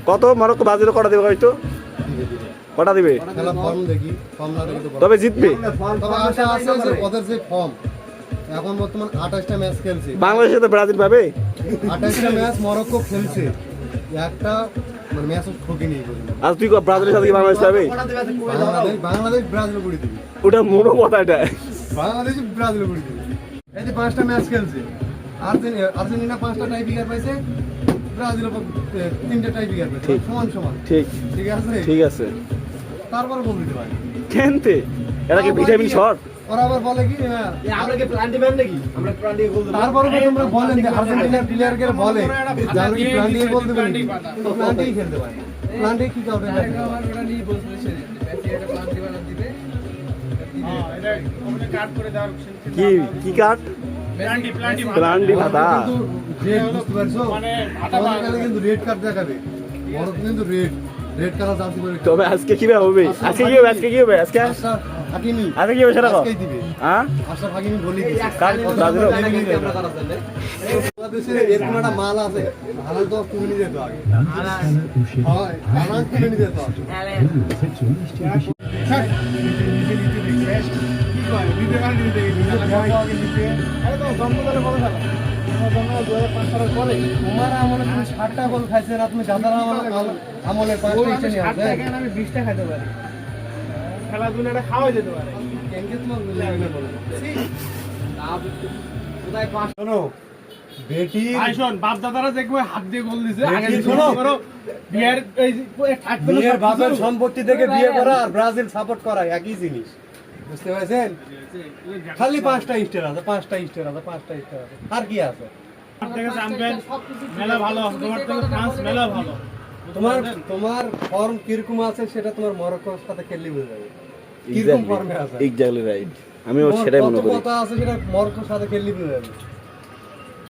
কত Morocco Brazil কটা দেবে হয়তো কটা দিবে তবে জিতবে ওদের যে ফর্ম এখন বর্তমান 28টা ম্যাচ খেলছে বাংলাদেশে তো ব্রাজিল পাবে 28টা ম্যাচ মরক্কো খেলছে একটা মানে ম্যাচ ঠকে নিয়ে গেল আর তুই ব্রাজিলের সাথে কি বাংলাদেশ পাবে বাংলাদেশ ব্রাজিল করে দিবে ওটা মোড়ো কথা এটা বাংলাদেশ ব্রাজিল করে দিবে এই যে 5টা ম্যাচ খেলছে আর্জেন্টিনা 5টা টাই বিগার পাইছে ব্রাজিল 3টা টাই বিগার পাইছে সমান সমান ঠিক ঠিক আছে ঠিক আছে তারপরে বল দিতে পারি কেনতে এটা কি ভিটামিন শট ওরা আবার বলে কি আমরা কি প্ল্যান দিবেন নাকি আমরা প্ল্যান দিয়ে গোল দেব তারপরে তোমরা বলেন যে আর্জেন্টিনার প্লেয়ারকে বলে যারা কি প্ল্যান দিয়ে গোল দেবে তো প্ল্যান দিয়ে খেলতে পারে প্ল্যান দিয়ে কি কাউরে ওটা নিয়ে বলছিল সে মেসি একটা প্ল্যান দিবা না দিবে হ্যাঁ এটা ওখানে কাট করে দাও কি কি কাট প্লান্ডি ভাতা রেড বুঝতে পারছো মানে আমাদের কিন্তু রেড কার্ড দেখাবে বড় কিন্তু রেড কালার জানতে পারে তবে আজকে কি হবে আজকে কি হবে আজকে কি হবে আজকে হাকিমি আজকে কি হবে সেটা আজকেই দিবে হ্যাঁ আশরাফ হাকিমি বলি দিছে কাল ব্রাজিল বাংলাদেশে এরকম একটা মাল আছে হালাল তো তুমি নিয়ে যেতে আগে হয় হালাল তুমি নিয়ে যেতে তোমার আমলে তুমি 60টা গোল খাইছে না তুমি গাদার আমলে 5টা ইচ্ছে নিয়ে আসবে আমি 20টা খাইতে পারি খেলাধুলাটা খাওয়া যেতে পারে কেনকে তোমার শোনো বেটি ভাই শোন বাপ দাদারা দেখবে হাত দিয়ে গোল দিছে আগে শোনো করো বিয়ের এই বিয়ের বাপের সম্পত্তি থেকে বিয়ে করা আর ব্রাজিল সাপোর্ট করা একই জিনিস বুঝতে পারছেন খালি 5টা স্টার আছে 5টা স্টার আছে 5টা স্টার আছে আর কি আছে থেকে চ্যাম্পিয়ন মেলা ভালো তোমার থেকে ফ্রান্স মেলা ভালো তোমার ফর্ম কিরকম আছে সেটা তোমার মরক্কোর সাথে খেললে বুঝে যাবে কিরকম ফর্মে আছে এক্স্যাক্টলি রাইট আমিও সেটাই মনে করি কত কথা আছে সেটা মরক্কোর সাথে খেললে বুঝে যাবে